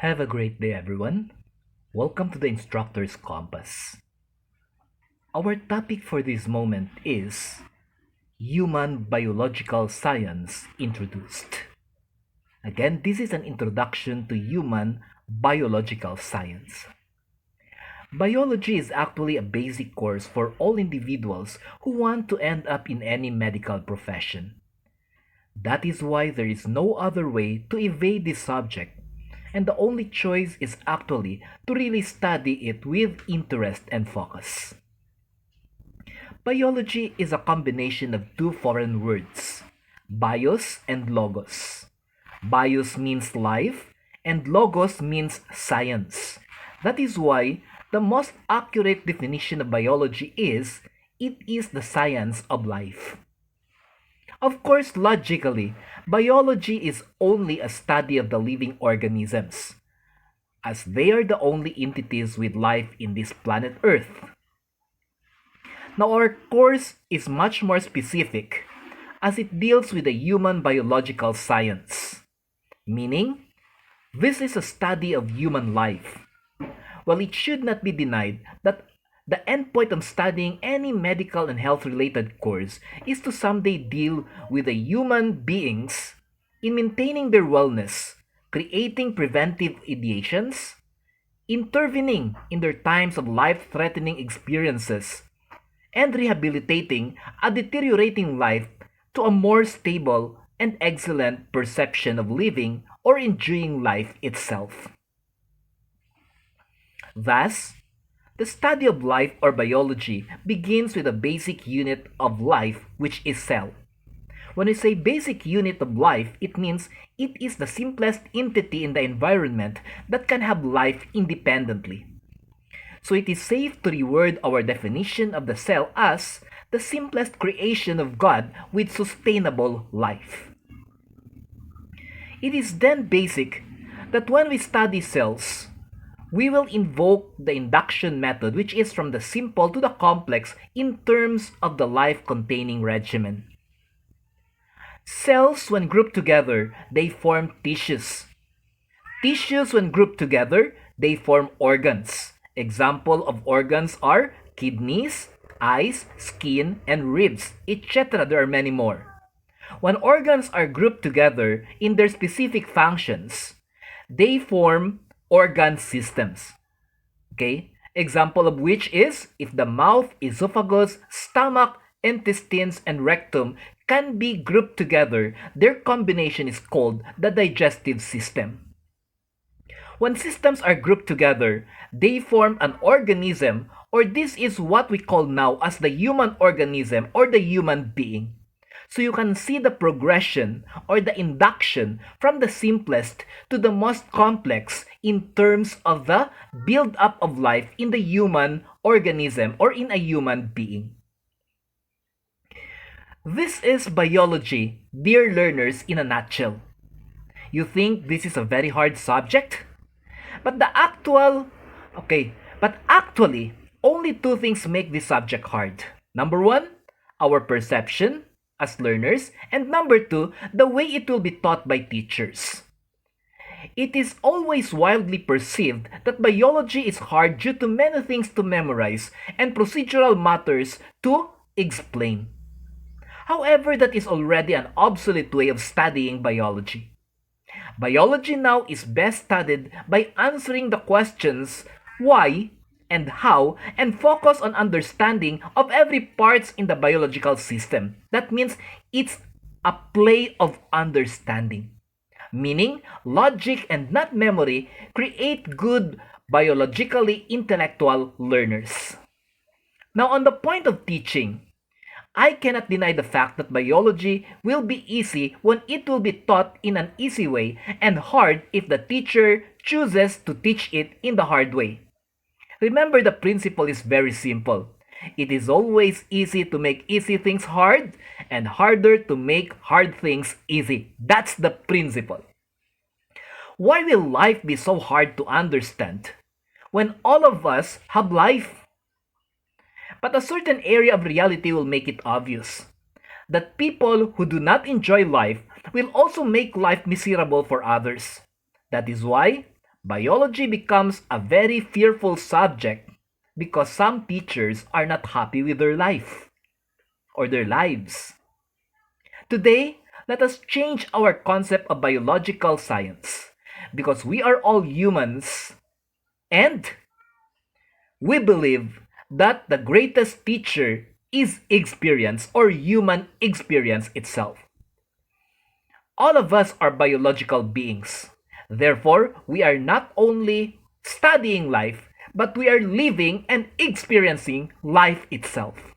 Have a great day, everyone. Welcome to the Instructor's Compass. Our topic for this moment is Human Biological Science Introduced. Again, this is an introduction to human biological science. Biology is actually a basic course for all individuals who want to end up in any medical profession. That is why there is no other way to evade this subject, and the only choice is actually to really study it with interest and focus. Biology is a combination of two foreign words, bios and logos. Bios means life, and logos means science. That is why the most accurate definition of biology is it is the science of life. Of course, logically, biology is only a study of the living organisms, as they are the only entities with life in this planet Earth. Now, our course is much more specific, as it deals with the human biological science, meaning, this is a study of human life. Well, it should not be denied that the endpoint of studying any medical and health-related course is to someday deal with the human beings in maintaining their wellness, creating preventive ideations, intervening in their times of life-threatening experiences, and rehabilitating a deteriorating life to a more stable and excellent perception of living or enjoying life itself. Thus, the study of life or biology begins with a basic unit of life, which is cell. When we say basic unit of life, it means it is the simplest entity in the environment that can have life independently. So it is safe to reword our definition of the cell as the simplest creation of God with sustainable life. It is then basic that when we study cells, we will invoke the induction method, which is from the simple to the complex in terms of the life-containing regimen. Cells, when grouped together, they form tissues. Tissues, when grouped together, they form organs. Example of organs are kidneys, eyes, skin, and ribs, etc. There are many more. When organs are grouped together in their specific functions, they form organ systems. Okay? Example of which is if the mouth, esophagus, stomach, intestines, and rectum can be grouped together, their combination is called the digestive system. When systems are grouped together, they form an organism, or this is what we call now as the human organism or the human being. So you can see the progression or the induction from the simplest to the most complex in terms of the build-up of life in the human organism or in a human being. This is biology, dear learners, in a nutshell. You think this is a very hard subject? But actually, only two things make this subject hard. Number one, our perception as learners, and number two, the way it will be taught by teachers. It is always widely perceived that biology is hard due to many things to memorize and procedural matters to explain. However, that is already an obsolete way of studying biology. Biology now is best studied by answering the questions why and how, and focus on understanding of every parts in the biological system. That means it's a play of understanding. Meaning, logic and not memory create good biologically intellectual learners. Now, on the point of teaching, I cannot deny the fact that biology will be easy when it will be taught in an easy way and hard if the teacher chooses to teach it in the hard way. Remember, the principle is very simple. It is always easy to make easy things hard and harder to make hard things easy. That's the principle. Why will life be so hard to understand when all of us have life? But a certain area of reality will make it obvious that people who do not enjoy life will also make life miserable for others. That is why Biology becomes a very fearful subject because some teachers are not happy with their life or their lives. Today, let us change our concept of biological science because we are all humans and we believe that the greatest teacher is experience or human experience itself. All of us are biological beings. Therefore, we are not only studying life, but we are living and experiencing life itself.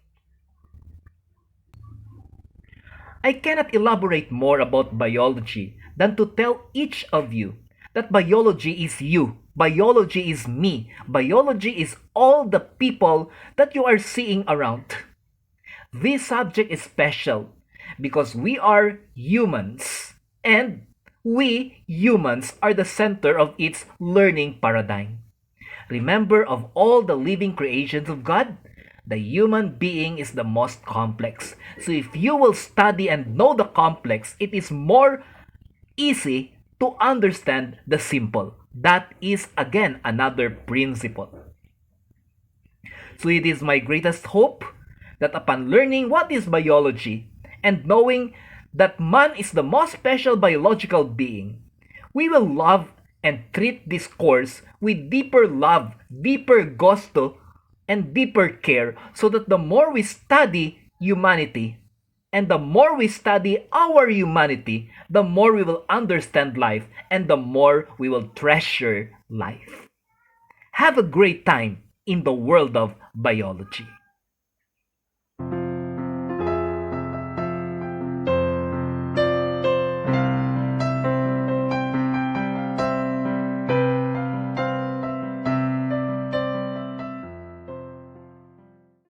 I cannot elaborate more about biology than to tell each of you that biology is you, biology is me, biology is all the people that you are seeing around. This subject is special because we are humans and we humans are the center of its learning paradigm. Remember, of all the living creations of God, the human being is the most complex. So if you will study and know the complex, it is more easy to understand the simple. That is again another principle. So it is my greatest hope that upon learning what is biology and knowing that man is the most special biological being, we will love and treat this course with deeper love, deeper gusto, and deeper care so that the more we study humanity and the more we study our humanity, the more we will understand life and the more we will treasure life. Have a great time in the world of biology.